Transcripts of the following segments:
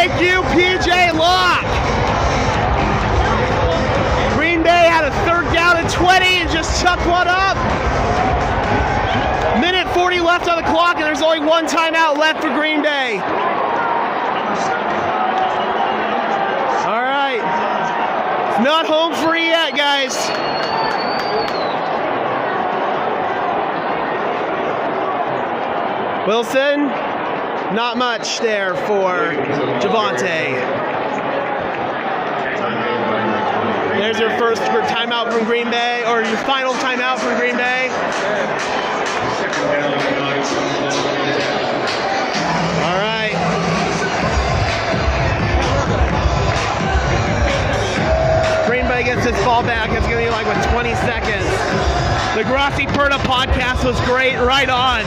Thank you, PJ Locke. Green Bay had a 3rd down and 20 and just chucked one up. Minute 40 left on the clock, and there's only one timeout left for Green Bay. All right. It's not home free yet, guys. Wilson, not much there for Javonte. There's your first timeout from Green Bay, or your final timeout from Green Bay. All right. Green Bay gets this ball back. It's going to be like with 20 seconds. The Grassi Perta podcast was great. Right on.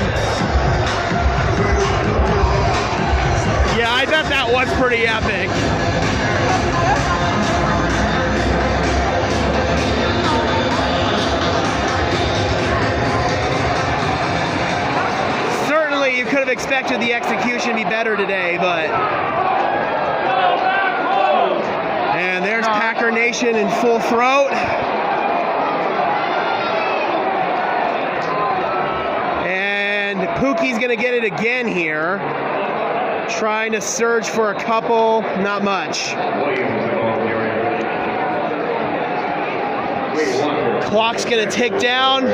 Yeah, I bet that was pretty epic. Certainly, you could have expected the execution to be better today, but... And there's Packer Nation in full throat. And Pookie's going to get it again here. Trying to surge for a couple, not much. Clock's going to tick down.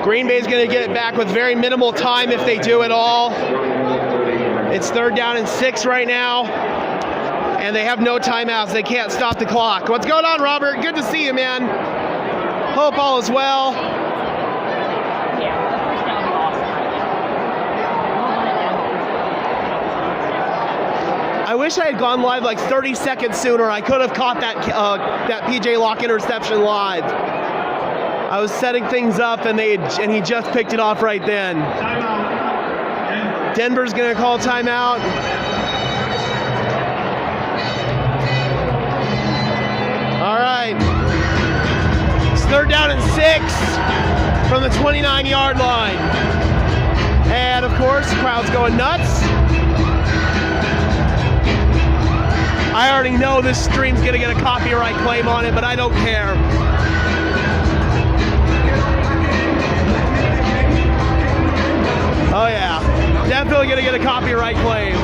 Green Bay's going to get it back with very minimal time if they do at all. It's 3rd down and 6 right now. And they have no timeouts. They can't stop the clock. What's going on, Robert? Good to see you, man. Hope all is well. I wish I had gone live like 30 seconds sooner. I could have caught that PJ Locke interception live. I was setting things up, and he just picked it off right then. Denver's going to call timeout. All right. It's 3rd down and 6 from the 29-yard line. And, of course, the crowd's going nuts. I already know this stream's going to get a copyright claim on it, but I don't care. Oh, yeah. Definitely going to get a copyright claim.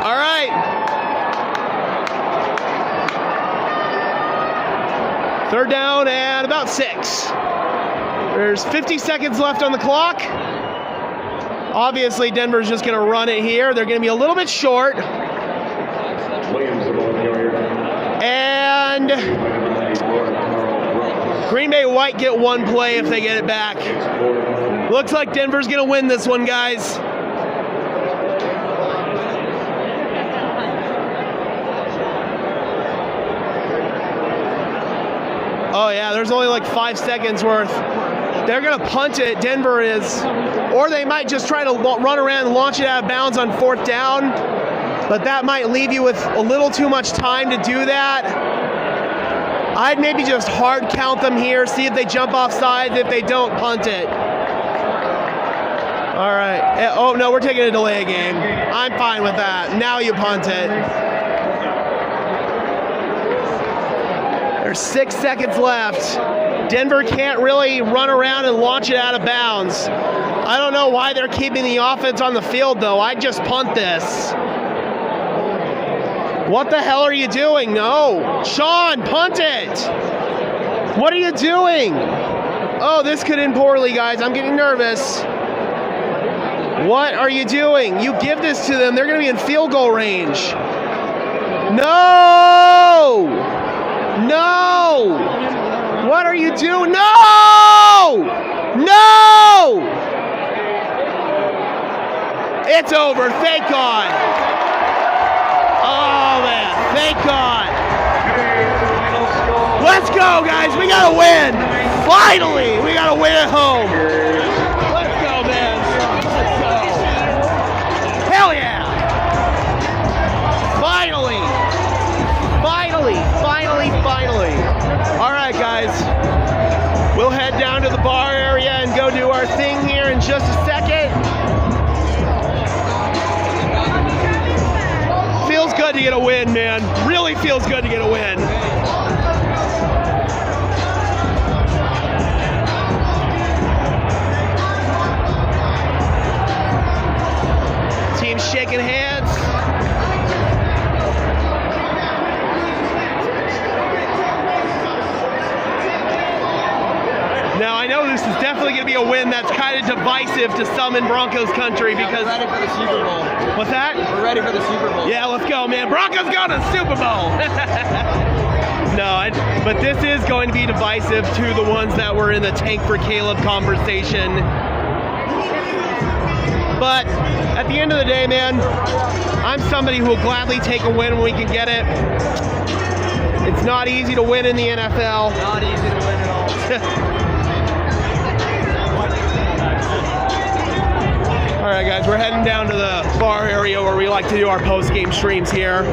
All right. 3rd down and about 6. There's 50 seconds left on the clock. Obviously, Denver's just going to run it here. They're going to be a little bit short. And Green Bay might get one play if they get it back. Looks like Denver's going to win this one, guys. Oh, yeah, there's only like 5 seconds worth. They're going to punt it, Denver is. Or they might just try to run around and launch it out of bounds on 4th down. But that might leave you with a little too much time to do that. I'd maybe just hard count them here, see if they jump off sides. If they don't, punt it. All right. Oh, no, we're taking a delay game. I'm fine with that. Now you punt it. There's 6 seconds left. Denver can't really run around and launch it out of bounds. I don't know why they're keeping the offense on the field, though. I'd just punt this. What the hell are you doing? No. Sean, punt it. What are you doing? Oh, this could end poorly, guys. I'm getting nervous. What are you doing? You give this to them. They're going to be in field goal range. No! No! What are you doing? No! No! It's over. Thank God. Oh, man. Thank God. Let's go, guys. We got to win. Finally, we got to win at home. Let's go, man. Let's go. feels good to get a win. Teams shaking hands. Now I know this is definitely going to be a win that's kind of divisive to some in Broncos country because we're ready for the Super Bowl. What's that? We're ready for the Super Bowl. Yeah, let's go, man. Broncos go to the Super Bowl. No, but this is going to be divisive to the ones that were in the Tank for Caleb conversation. But at the end of the day, man, I'm somebody who will gladly take a win when we can get it. It's not easy to win in the NFL. Not easy to win at all. All right, guys, we're heading down to the bar area where we like to do our post-game streams here.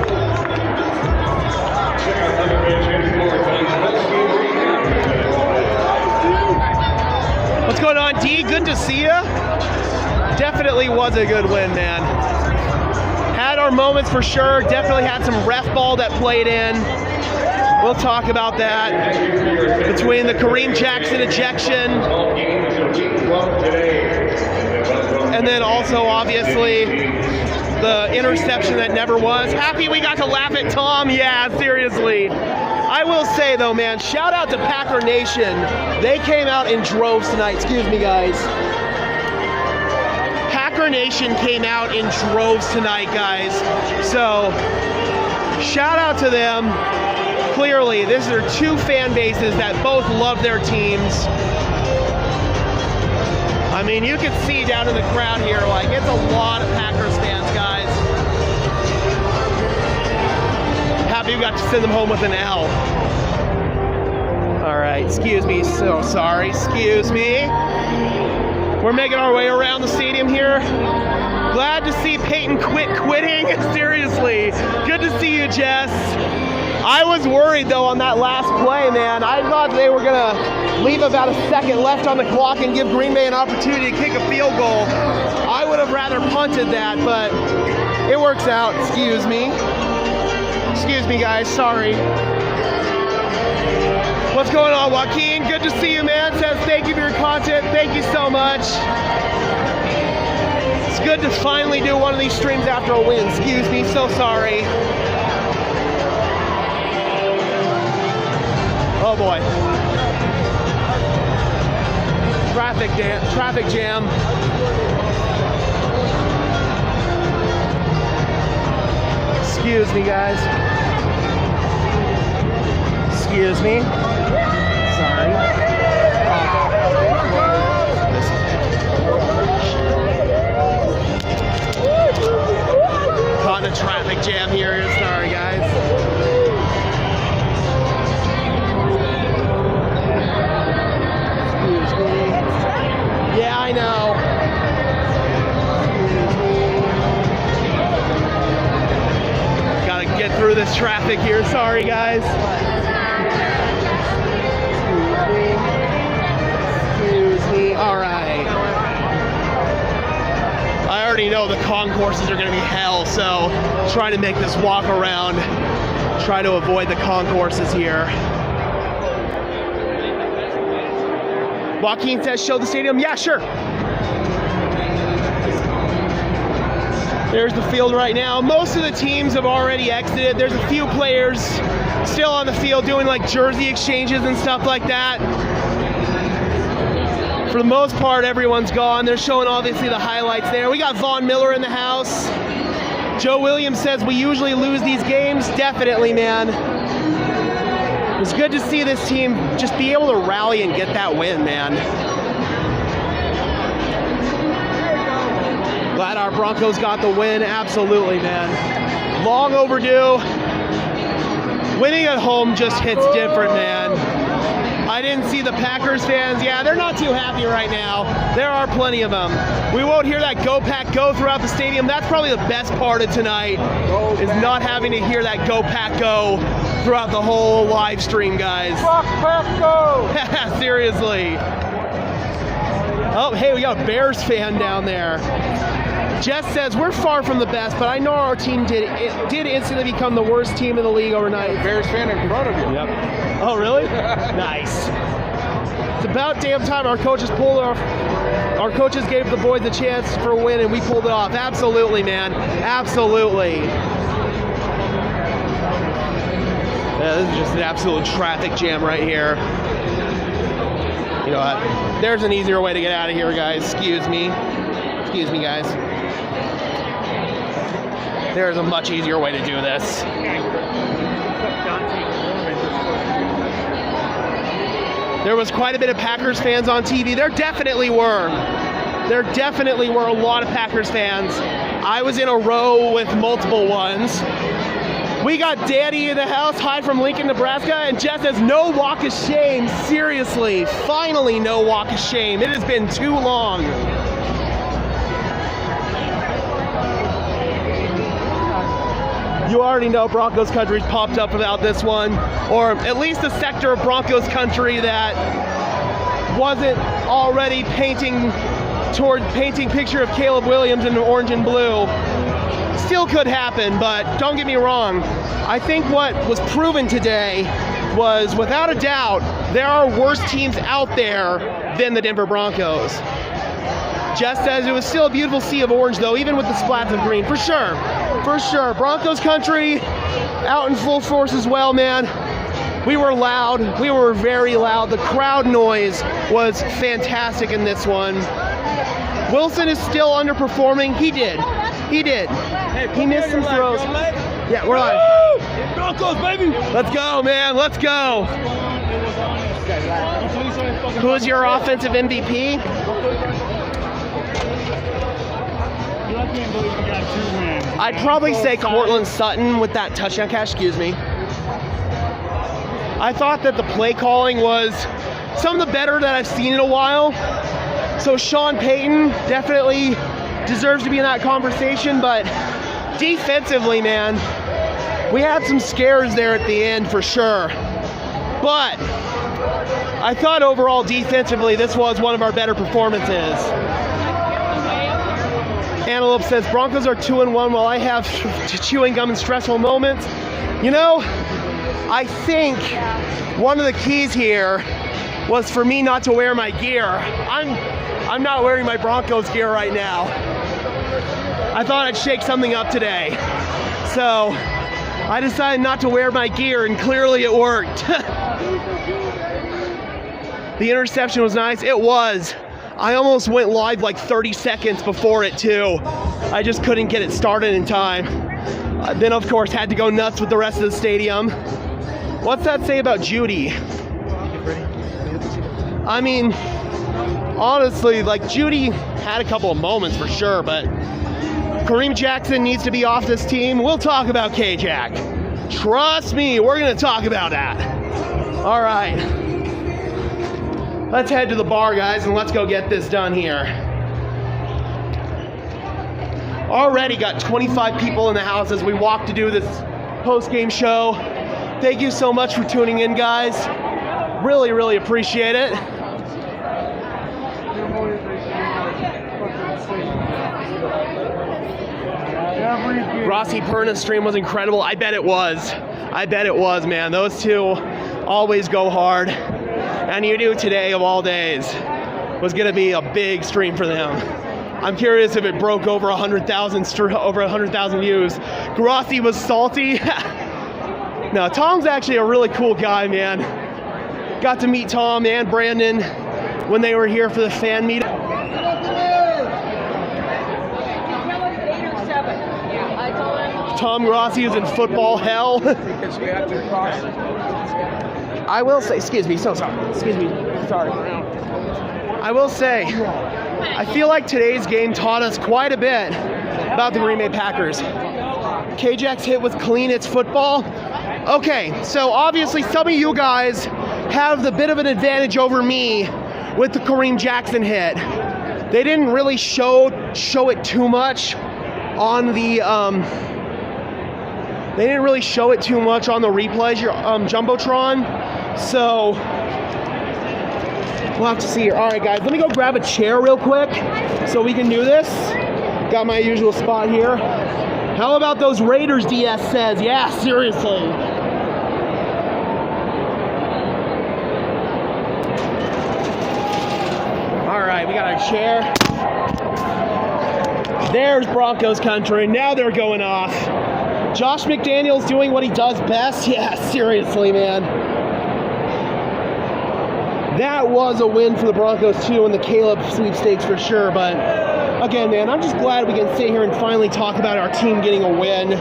What's going on, D? Good to see you. Definitely was a good win, man. Had our moments for sure. Definitely had some ref ball that played in. We'll talk about that. Between the Kareem Jackson ejection and then also obviously the interception that never was. Happy we got to laugh at Tom. Yeah, seriously. I will say though, man, shout out to Packer Nation. They came out in droves tonight. Excuse me, guys. Packer Nation came out in droves tonight, guys. So shout out to them. Clearly, these are two fan bases that both love their teams. I mean, you can see down in the crowd here, like, it's a lot of Packers fans, guys. Happy we got to send them home with an L. All right, excuse me, so sorry, excuse me. We're making our way around the stadium here. Glad to see Peyton quitting, seriously. Good to see you, Jess. I was worried though on that last play, man. I thought they were gonna leave about a second left on the clock and give Green Bay an opportunity to kick a field goal. I would have rather punted that, but it works out. Excuse me. Excuse me, guys, sorry. What's going on, Joaquin? Good to see you, man. Says thank you for your content. Thank you so much. It's good to finally do one of these streams after a win. Excuse me, so sorry. Oh boy. Traffic jam. Excuse me, guys. Excuse me. Sorry. Caught in a traffic jam here. Sorry, guys. Yeah, I know. Gotta get through this traffic here. Sorry, guys. Excuse me. All right. I already know the concourses are gonna be hell, so try to make this walk around. Try to avoid the concourses here. Joaquin says, show the stadium. Yeah, sure. There's the field right now. Most of the teams have already exited. There's a few players still on the field doing like jersey exchanges and stuff like that. For the most part, everyone's gone. They're showing obviously the highlights there. We got Von Miller in the house. Joe Williams says we usually lose these games. Definitely, man. It's good to see this team just be able to rally and get that win, man. Glad our Broncos got the win. Absolutely, man. Long overdue. Winning at home just hits different, man. I didn't see the Packers fans. Yeah, they're not too happy right now. There are plenty of them. We won't hear that Go Pack Go throughout the stadium. That's probably the best part of tonight, is not having to hear that Go Pack Go throughout the whole live stream, guys. Rock Pack Go! Seriously. Oh, hey, we got a Bears fan down there. Jess says, we're far from the best, but I know our team did instantly become the worst team in the league overnight. Bears fan in front of you. Yep. Oh, really? Nice. It's about damn time our coaches pulled off. Our coaches gave the boys a chance for a win, and we pulled it off. Absolutely, man. Absolutely. Yeah, this is just an absolute traffic jam right here. You know what? There's an easier way to get out of here, guys. Excuse me. Excuse me, guys. There's a much easier way to do this. There was quite a bit of Packers fans on TV. There definitely were. There definitely were a lot of Packers fans. I was in a row with multiple ones. We got Daddy in the house, hi from Lincoln, Nebraska, and Jess says, no walk of shame. Seriously, finally no walk of shame. It has been too long. You already know Broncos country's popped up about this one, or at least a sector of Broncos country that wasn't already painting picture of Caleb Williams in orange and blue. Still could happen, but don't get me wrong. I think what was proven today was, without a doubt, there are worse teams out there than the Denver Broncos. Jess says it was still a beautiful sea of orange, though, even with the splats of green. For sure. For sure. Broncos country out in full force as well, man. We were loud. We were very loud. The crowd noise was fantastic in this one. Wilson is still underperforming. He did. He missed some throws. Yeah, we're live. Broncos, baby! Let's go, man. Let's go. Who is your offensive MVP? I'd probably say Cortland Sutton with that touchdown catch. Excuse me. I thought that the play calling was some of the better that I've seen in a while. So Sean Payton definitely deserves to be in that conversation, but defensively, man, we had some scares there at the end for sure. But I thought overall defensively this was one of our better performances. Antelope says Broncos are 2-1 while I have chewing gum and stressful moments. You know, I think one of the keys here was for me not to wear my gear. I'm not wearing my Broncos gear right now. I thought I'd shake something up today. So I decided not to wear my gear, and clearly it worked. The interception was nice. It was. I almost went live like 30 seconds before it too. I just couldn't get it started in time. Then of course had to go nuts with the rest of the stadium. What's that say about Judy? I mean, honestly, like, Judy had a couple of moments for sure, but Kareem Jackson needs to be off this team. We'll talk about K-Jack. Trust me, we're gonna talk about that. All right. Let's head to the bar, guys, and let's go get this done here. Already got 25 people in the house as we walk to do this post-game show. Thank you so much for tuning in, guys. Really, really appreciate it. Rossi Perna's stream was incredible. I bet it was. I bet it was, man. Those two always go hard. And you knew today, of all days, was going to be a big stream for them. I'm curious if it broke over 100,000 views. Grossi was salty. No, Tom's actually a really cool guy, man. Got to meet Tom and Brandon when they were here for the fan meet. Tom Grossi is in football hell. I will say, excuse me, so sorry. Excuse me, sorry. I will say, I feel like today's game taught us quite a bit about the Green Bay Packers. K-Jack's hit was clean, it's football. Okay, so obviously some of you guys have the bit of an advantage over me with the Kareem Jackson hit. They didn't really show it too much on the they didn't really show it too much on the replays, Jumbotron. So we'll have to see here. All right, guys, let me go grab a chair real quick so we can do this. Got my usual spot here. How about those Raiders, DS says? Yeah, seriously. All right, we got our chair. There's Broncos country. Now they're going off. Josh McDaniels doing what he does best. Yeah, seriously, man. That was a win for the Broncos, too, in the Caleb sweepstakes for sure. But, again, man, I'm just glad we can sit here and finally talk about our team getting a win.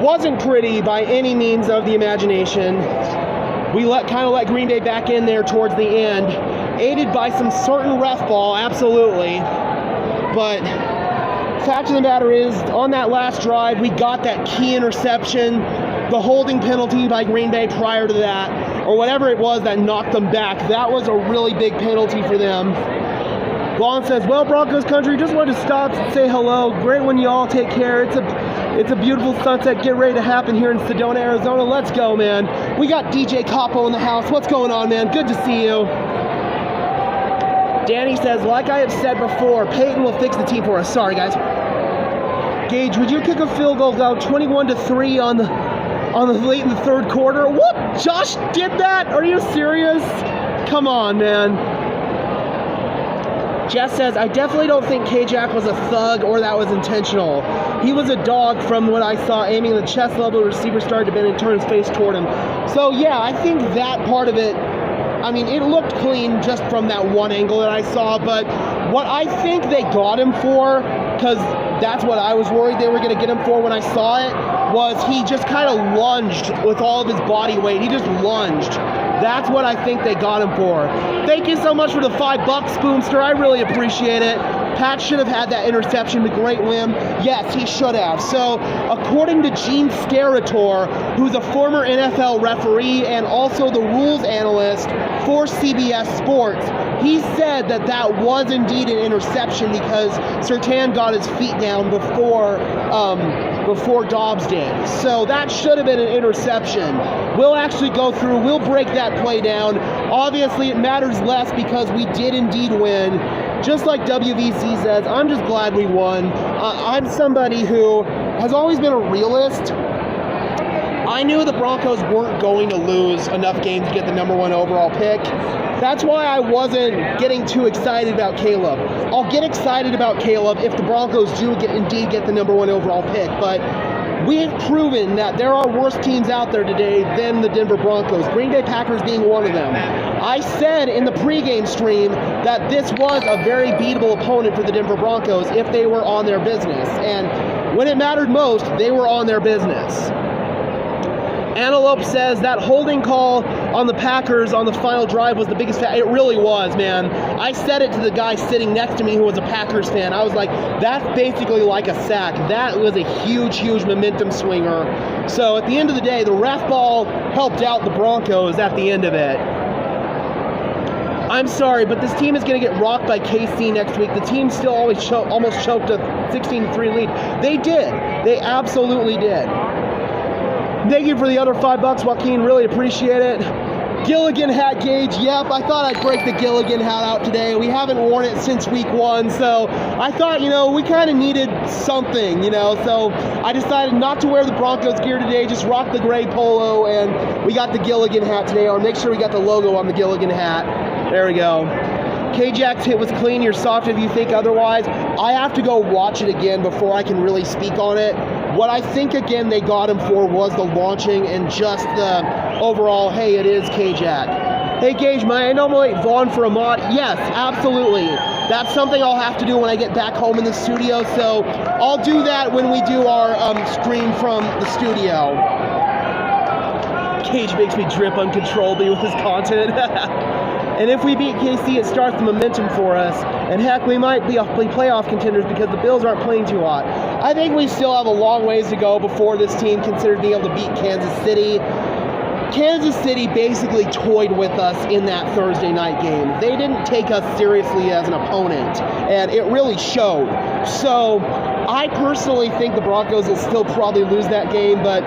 Wasn't pretty by any means of the imagination. We kind of let Green Bay back in there towards the end. Aided by some certain ref ball, absolutely. But fact of the matter is, on that last drive, we got that key interception, the holding penalty by Green Bay prior to that, or whatever it was that knocked them back. That was a really big penalty for them. Vaughn says, well, Broncos country, just wanted to stop and say hello. Great when you all take care. It's a beautiful sunset. Get ready to happen here in Sedona, Arizona. Let's go, man. We got DJ Capo in the house. What's going on, man? Good to see you. Danny says, like I have said before, Peyton will fix the team for us. Sorry, guys. Gage, would you kick a field goal down 21-3 on the late in the third quarter? What? Josh did that? Are you serious? Come on, man. Jess says, I definitely don't think K-Jack was a thug or that was intentional. He was a dog from what I saw, aiming the chest level. The receiver started to bend and turn his face toward him. So, yeah, I think that part of it, I mean, it looked clean just from that one angle that I saw, but what I think they got him for, because that's what I was worried they were going to get him for when I saw it, was he just kind of lunged with all of his body weight. He just lunged. That's what I think they got him for. Thank you so much for the $5, Spoomster. I really appreciate it. Pat should have had that interception, the great whim. Yes, he should have. So, according to Gene Steratore, who's a former NFL referee and also the rules analyst for CBS Sports, he said that that was indeed an interception because Surtain got his feet down before Dobbs did. So that should have been an interception. We'll actually go through, we'll break that play down. Obviously, it matters less because we did indeed win. Just like WVC says, I'm just glad we won. I'm somebody who has always been a realist. I knew the Broncos weren't going to lose enough games to get the #1 overall pick. That's why I wasn't getting too excited about Caleb. I'll get excited about Caleb if the Broncos do indeed get the #1 overall pick, but we have proven that there are worse teams out there today than the Denver Broncos, Green Bay Packers being one of them. I said in the pregame stream that this was a very beatable opponent for the Denver Broncos if they were on their business, and when it mattered most, they were on their business. Antelope says that holding call on the Packers on the final drive was the biggest It really was, man. I said it to the guy sitting next to me who was a Packers fan. I was like, that's basically like a sack. That was a huge, huge momentum swinger. So at the end of the day, the ref ball helped out the Broncos at the end of it. I'm sorry, but this team is going to get rocked by KC next week. The team still almost choked a 16-3 lead. They did. They absolutely did. Thank you for the other $5, Joaquin. Really appreciate it. Gilligan hat, Gage. Yep, I thought I'd break the Gilligan hat out today. We haven't worn it since week 1, so I thought, we kind of needed something, so I decided not to wear the Broncos gear today, just rock the gray polo, and we got the Gilligan hat today. I'll make sure we got the logo on the Gilligan hat. There we go. K-Jack's hit was clean. You're soft if you think otherwise. I have to go watch it again before I can really speak on it. What I think, again, they got him for was the launching and just the overall, hey, it is K-Jack. Hey, Gage, may I nominate Vaughn for a mod? Yes, absolutely. That's something I'll have to do when I get back home in the studio, so I'll do that when we do our stream from the studio. Gage makes me drip uncontrollably with his content. And if we beat KC, it starts the momentum for us. And heck, we might be playoff contenders because the Bills aren't playing too hot. I think we still have a long ways to go before this team considers being able to beat Kansas City. Kansas City basically toyed with us in that Thursday night game. They didn't take us seriously as an opponent, and it really showed. So I personally think the Broncos will still probably lose that game, but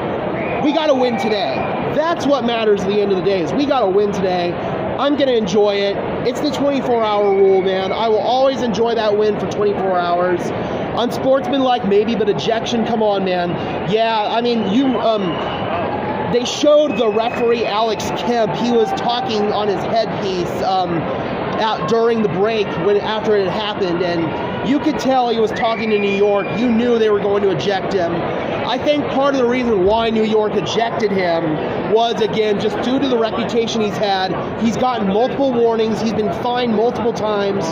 we got to win today. That's what matters at the end of the day, is we got to win today. I'm going to enjoy it. It's the 24-hour rule, man. I will always enjoy that win for 24 hours. unsportsmanlike maybe, but ejection, come on, man. Yeah, I mean, they showed the referee, Alex Kemp. He was talking on his headpiece out during the break after it had happened, and you could tell he was talking to New York. You knew they were going to eject him. I think part of the reason why New York ejected him was, again, just due to the reputation he's had. He's gotten multiple warnings. He's been fined multiple times.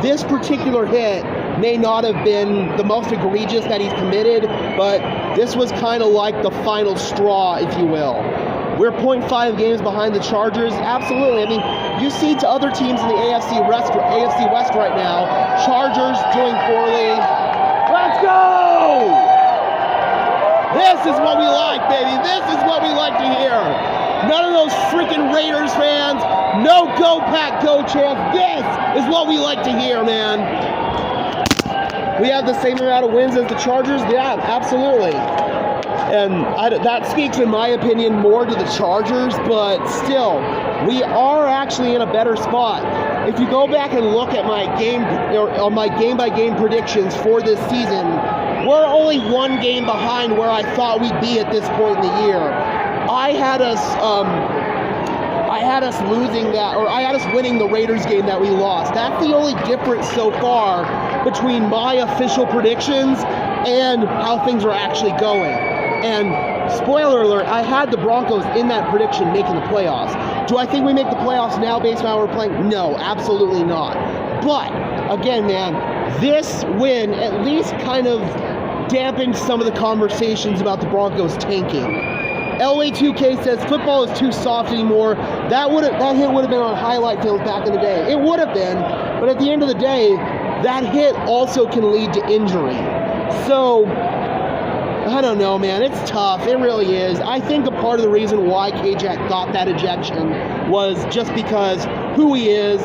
This particular hit may not have been the most egregious that he's committed, but this was kind of like the final straw, if you will. We're 0.5 games behind the Chargers. Absolutely. I mean, you see to other teams in the AFC West right now, Chargers doing poorly. Let's go! This is what we like, baby. This is what we like to hear. None of those freaking Raiders fans. No go pack go chance. This is what we like to hear, man. We have the same amount of wins as the Chargers? Yeah, absolutely. And that speaks, in my opinion, more to the Chargers, but still, we are actually in a better spot. If you go back and look at my game-by-game predictions for this season, we're only one game behind where I thought we'd be at this point in the year. I had us winning the Raiders game that we lost. That's the only difference so far between my official predictions and how things are actually going. And spoiler alert, I had the Broncos in that prediction making the playoffs. Do I think we make the playoffs now based on how we're playing? No, absolutely not. But, again, man, this win at least kind of dampened some of the conversations about the Broncos tanking. LA2K says football is too soft anymore. That hit would have been on highlight films back in the day. It would have been, but at the end of the day, that hit also can lead to injury. So, I don't know, man. It's tough. It really is. I think a part of the reason why K-Jack got that ejection was just because who he is,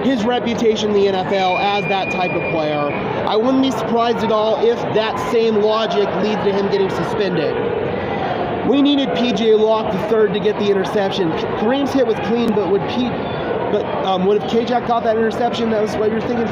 his reputation in the NFL as that type of player. I wouldn't be surprised at all if that same logic leads to him getting suspended. We needed P.J. Locke III to get the interception. Kareem's hit was clean, but would if K-Jack got that interception, that was what you're thinking?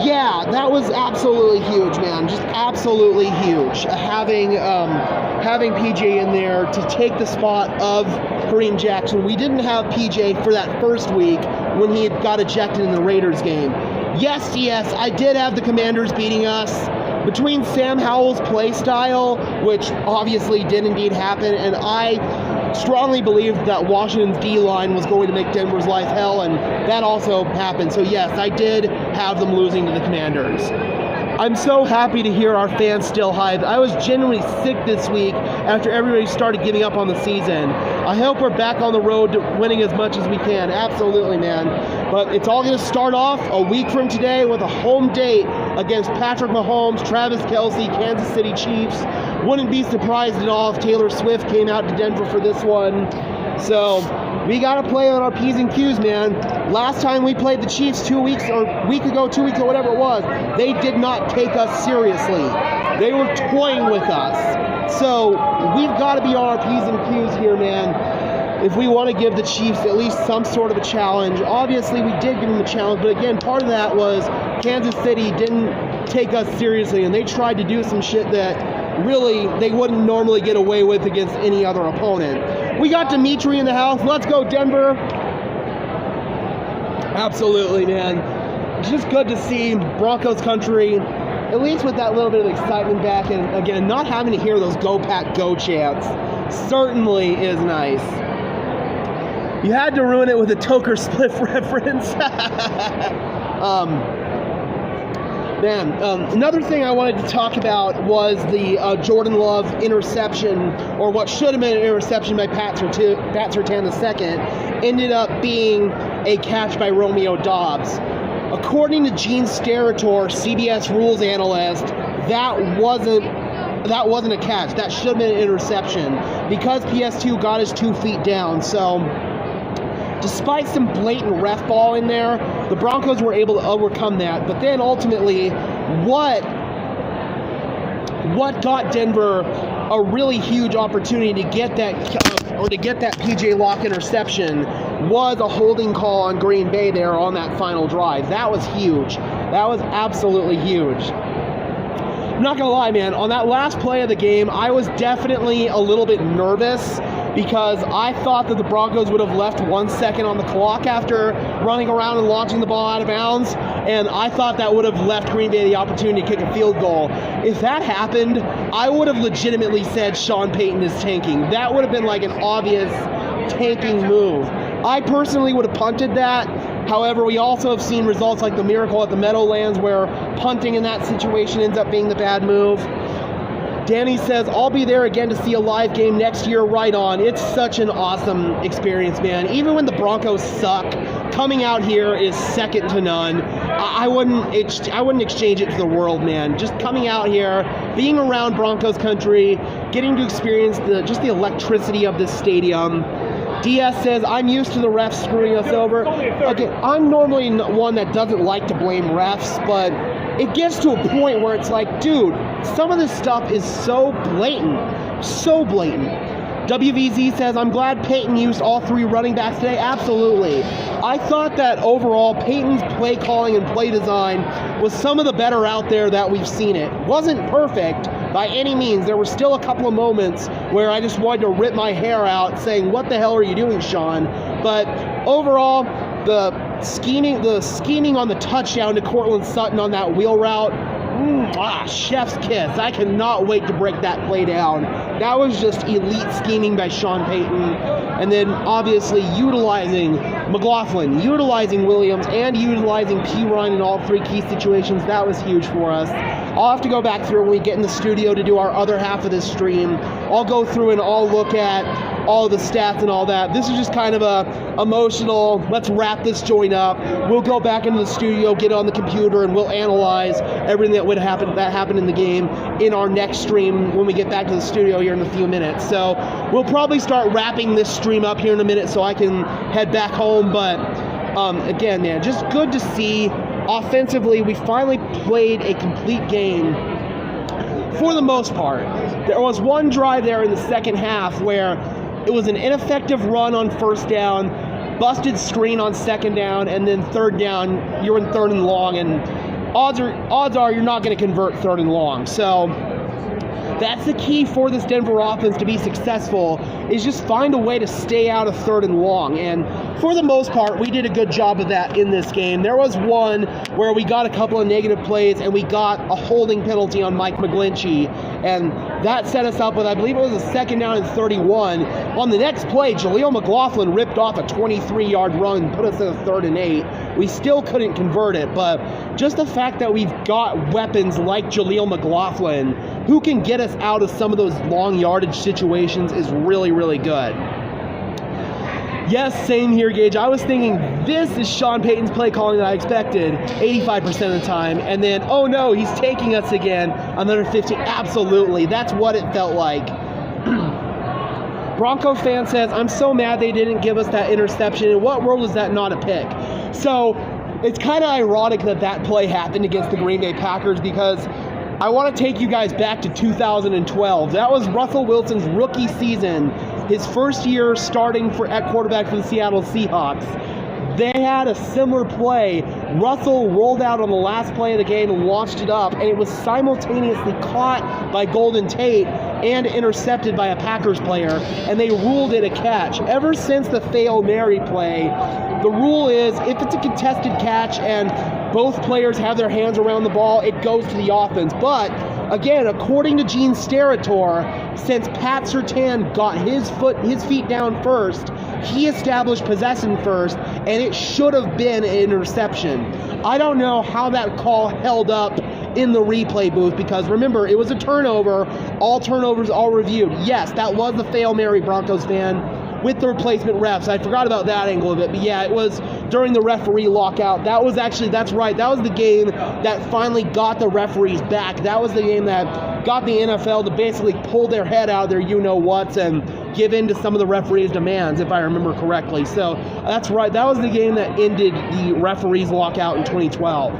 Yeah, that was absolutely huge, man. Just absolutely huge. Having PJ in there to take the spot of Kareem Jackson. We didn't have PJ for that first week when he got ejected in the Raiders game. Yes, I did have the Commanders beating us. Between Sam Howell's play style, which obviously did indeed happen, and I strongly believed that Washington's D-line was going to make Denver's life hell, and that also happened. So yes, I did have them losing to the Commanders. I'm so happy to hear our fans still hyped. I was genuinely sick this week after everybody started giving up on the season. I hope we're back on the road to winning as much as we can. Absolutely, man. But it's all going to start off a week from today with a home date against Patrick Mahomes, Travis Kelce, Kansas City Chiefs. Wouldn't be surprised at all if Taylor Swift came out to Denver for this one. So we got to play on our P's and Q's, man. Last time we played the Chiefs 2 weeks or whatever it was, they did not take us seriously. They were toying with us. So we've got to be on our P's and Q's here, man, if we want to give the Chiefs at least some sort of a challenge. Obviously, we did give them a challenge, but again, part of that was Kansas City didn't take us seriously, and they tried to do some shit that really they wouldn't normally get away with against any other opponent. We got Dimitri in the house. Let's go, Denver. Absolutely, man. It's just good to see Broncos country, at least with that little bit of excitement back, and again, not having to hear those go pack go chants certainly is nice. You had to ruin it with a Toker Spliff reference. Another thing I wanted to talk about was the Jordan Love interception, or what should have been an interception by Pat Surtain II, ended up being a catch by Romeo Doubs. According to Gene Steratore, CBS rules analyst, that wasn't a catch. That should have been an interception because PS2 got his 2 feet down. So despite some blatant ref ball in there, the Broncos were able to overcome that. But then ultimately, what got Denver a really huge opportunity to get that PJ Locke interception was a holding call on Green Bay there on that final drive. That was huge. That was absolutely huge. I'm not going to lie, man. On that last play of the game, I was definitely a little bit nervous because I thought that the Broncos would have left 1 second on the clock after running around and launching the ball out of bounds, and I thought that would have left Green Bay the opportunity to kick a field goal. If that happened, I would have legitimately said Sean Payton is tanking. That would have been like an obvious tanking move. I personally would have punted that. However, we also have seen results like the miracle at the Meadowlands where punting in that situation ends up being the bad move. Danny says, I'll be there again to see a live game next year. Right on. It's such an awesome experience, man. Even when the Broncos suck, coming out here is second to none. I wouldn't exchange it for the world, man. Just coming out here, being around Broncos country, getting to experience just the electricity of this stadium. DS says, I'm used to the refs screwing us over. Okay, I'm normally one that doesn't like to blame refs, but it gets to a point where it's like, dude, some of this stuff is so blatant. So blatant. WVZ says, I'm glad Peyton used all 3 running backs today. Absolutely. I thought that overall, Peyton's play calling and play design was some of the better out there that we've seen it. Wasn't perfect by any means. There were still a couple of moments where I just wanted to rip my hair out saying, what the hell are you doing, Sean? But overall, the scheming on the touchdown to Cortland Sutton on that wheel route, chef's kiss. I cannot wait to break that play down. That was just elite scheming by Sean Payton. And then obviously utilizing McLaughlin, utilizing Williams, and utilizing P. Ryan in all 3 key situations. That was huge for us. I'll have to go back through when we get in the studio to do our other half of this stream. I'll go through and I'll look at all the stats and all that. This is just kind of a emotional, let's wrap this joint up. We'll go back into the studio, get on the computer, and we'll analyze everything that happened in the game in our next stream when we get back to the studio here in a few minutes. So we'll probably start wrapping this stream up here in a minute so I can head back home. But again, man, just good to see. Offensively, we finally played a complete game for the most part. There was one drive there in the second half where it was an ineffective run on first down, busted screen on second down, and then third down, you're in third and long, and odds are you're not going to convert third and long. So that's the key for this Denver offense to be successful, is just find a way to stay out of third and long. And for the most part, we did a good job of that in this game. There was one where we got a couple of negative plays and we got a holding penalty on Mike McGlinchey. And that set us up with, I believe it was a second down and 31. On the next play, Jaleel McLaughlin ripped off a 23-yard run, put us in a 3rd and 8. We still couldn't convert it, but just the fact that we've got weapons like Jaleel McLaughlin who can get us out of some of those long yardage situations is really, really good. Yes, same here, Gage. I was thinking this is Sean Payton's play calling that I expected 85% of the time, and then, oh no, he's taking us again, another 15. Absolutely, that's what it felt like. Bronco fan says, I'm so mad they didn't give us that interception. In what world is that not a pick? So it's kind of ironic that that play happened against the Green Bay Packers, because I want to take you guys back to 2012. That was Russell Wilson's rookie season, his first year starting at quarterback for the Seattle Seahawks. They had a similar play. Russell rolled out on the last play of the game and launched it up, and it was simultaneously caught by Golden Tate and intercepted by a Packers player, and they ruled it a catch. Ever since the Hail Mary play, the rule is if it's a contested catch and both players have their hands around the ball, it goes to the offense. But again, according to Gene Steratore, since Pat Surtain got his feet down first, he established possession first, and it should have been an interception. I don't know how that call held up in the replay booth, because remember, it was a turnover. All turnovers all reviewed. Yes, that was the Hail Mary, Broncos fan, with the replacement refs. I forgot about that angle of it, but yeah, it was during the referee lockout. That was actually, that's right, that was the game that finally got the referees back. That was the game that got the NFL to basically pull their head out of their you-know-whats and give in to some of the referees' demands, if I remember correctly. So that's right, that was the game that ended the referees lockout in 2012.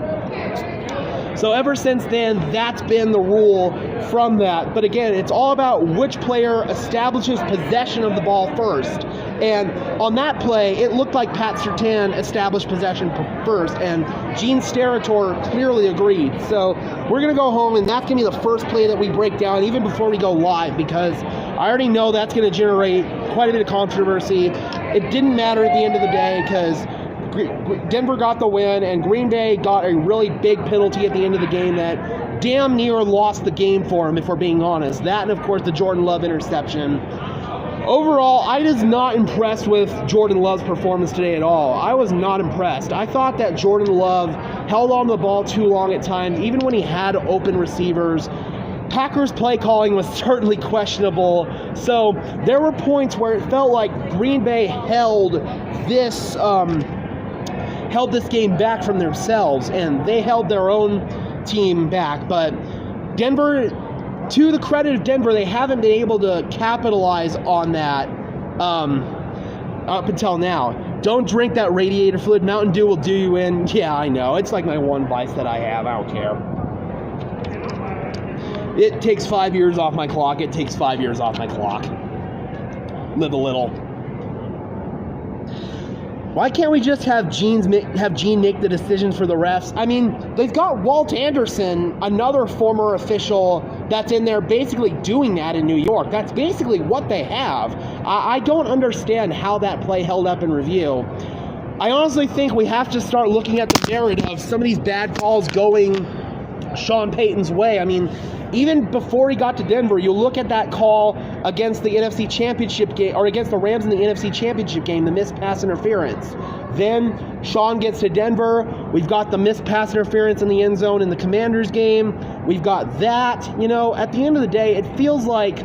So ever since then, that's been the rule from that. But again, it's all about which player establishes possession of the ball first. And on that play, it looked like Pat Surtain established possession first. And Gene Steratore clearly agreed. So we're going to go home, and that's going to be the first play that we break down even before we go live, because I already know that's going to generate quite a bit of controversy. It didn't matter at the end of the day because Denver got the win, and Green Bay got a really big penalty at the end of the game that damn near lost the game for him, if we're being honest. That and, of course, the Jordan Love interception. Overall, I was not impressed with Jordan Love's performance today at all. I was not impressed. I thought that Jordan Love held on to the ball too long at times, even when he had open receivers. Packers play calling was certainly questionable. So there were points where it felt like Green Bay held this game back from themselves, and they held their own team back. But Denver, to the credit of Denver, they haven't been able to capitalize on that up until now. Don't drink that radiator fluid. Mountain Dew will do you in. Yeah, I know. It's like my one vice that I have. I don't care. It takes 5 years off my clock. It takes 5 years off my clock. Live a little. Why can't we just have Gene make the decisions for the refs? I mean, they've got Walt Anderson, another former official that's in there basically doing that in New York. That's basically what they have. I don't understand how that play held up in review. I honestly think we have to start looking at the narrative of some of these bad calls going Sean Payton's way. I mean, even before he got to Denver, you look at that call against the NFC Championship game, or against the Rams in the NFC Championship game, the missed pass interference. Then Sean gets to Denver. We've got the missed pass interference in the end zone in the Commanders game. We've got that. You know, at the end of the day, it feels like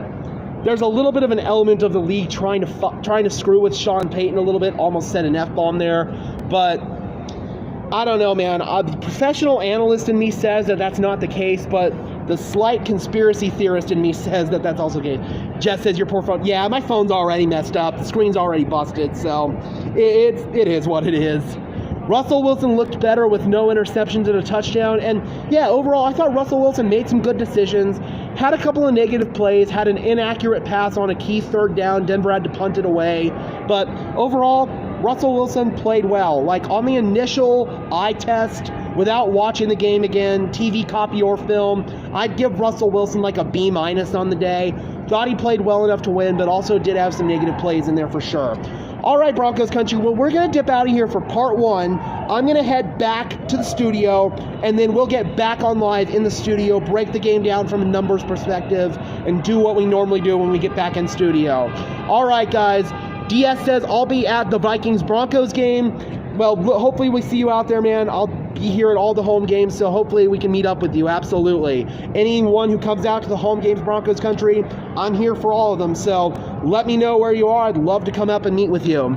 there's a little bit of an element of the league trying to screw with Sean Payton a little bit. Almost said an F-bomb there, but I don't know, man. The professional analyst in me says that that's not the case, but the slight conspiracy theorist in me says that that's also the case. Jess says, your poor phone. Yeah, my phone's already messed up. The screen's already busted, so it is what it is. Russell Wilson looked better with no interceptions and a touchdown. And yeah, overall, I thought Russell Wilson made some good decisions. Had a couple of negative plays, had an inaccurate pass on a key third down. Denver had to punt it away. But overall, Russell Wilson played well. Like on the initial eye test, without watching the game again, TV copy or film, I'd give Russell Wilson like a B- on the day. Thought he played well enough to win, but also did have some negative plays in there for sure. All right, Broncos country, well, we're going to dip out of here for part one. I'm going to head back to the studio, and then we'll get back on live in the studio, break the game down from a numbers perspective, and do what we normally do when we get back in studio. All right, guys. DS says, I'll be at the Vikings-Broncos game. Well, hopefully we see you out there, man. I'll be here at all the home games, so hopefully we can meet up with you, absolutely. Anyone who comes out to the home games, Broncos country, I'm here for all of them, so let me know where you are. I'd love to come up and meet with you.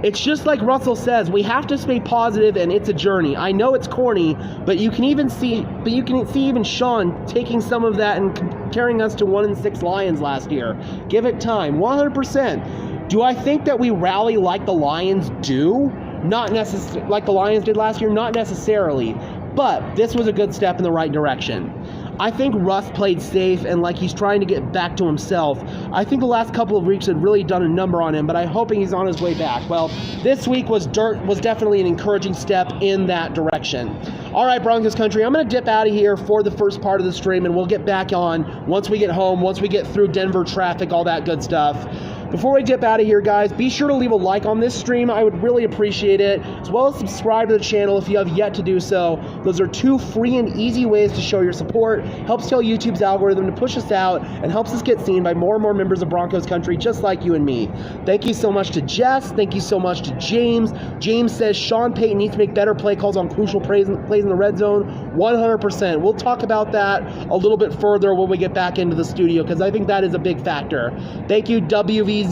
It's just like Russell says, we have to stay positive, and it's a journey. I know it's corny, but you can see even Sean taking some of that and comparing us to 1-6 Lions last year. Give it time, 100%. Do I think that we rally like the Lions do? Not necessarily like the Lions did last year, not necessarily. But this was a good step in the right direction. I think Russ played safe and like he's trying to get back to himself. I think the last couple of weeks had really done a number on him, but I'm hoping he's on his way back. Well, this week was definitely an encouraging step in that direction. All right, Broncos country, I'm going to dip out of here for the first part of the stream, and we'll get back on once we get home, once we get through Denver traffic, all that good stuff. Before we dip out of here, guys, be sure to leave a like on this stream. I would really appreciate it, as well as subscribe to the channel if you have yet to do so. Those are two free and easy ways to show your support. Helps tell YouTube's algorithm to push us out and helps us get seen by more and more members of Broncos country just like you and me. Thank you so much to Jess. Thank you so much to James. James says Sean Payton needs to make better play calls on crucial plays in the red zone. 100%. We'll talk about that a little bit further when we get back into the studio, because I think that is a big factor. Thank you, WVZ.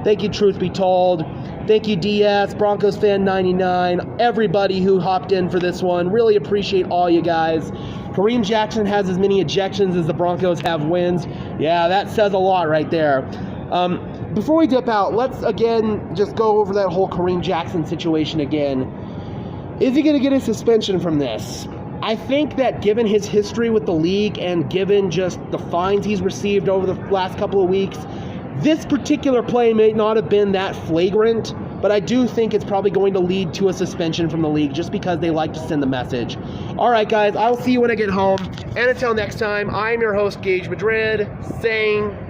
Thank you, Truth Be Told. Thank you, DS, Broncos Fan 99, everybody who hopped in for this one. Really appreciate all you guys. Kareem Jackson has as many ejections as the Broncos have wins. Yeah, that says a lot right there. Before we dip out, let's again just go over that whole Kareem Jackson situation again. Is he going to get a suspension from this? I think that given his history with the league and given just the fines he's received over the last couple of weeks, this particular play may not have been that flagrant, but I do think it's probably going to lead to a suspension from the league just because they like to send the message. All right, guys, I'll see you when I get home. And until next time, I'm your host, Gage Madrid, saying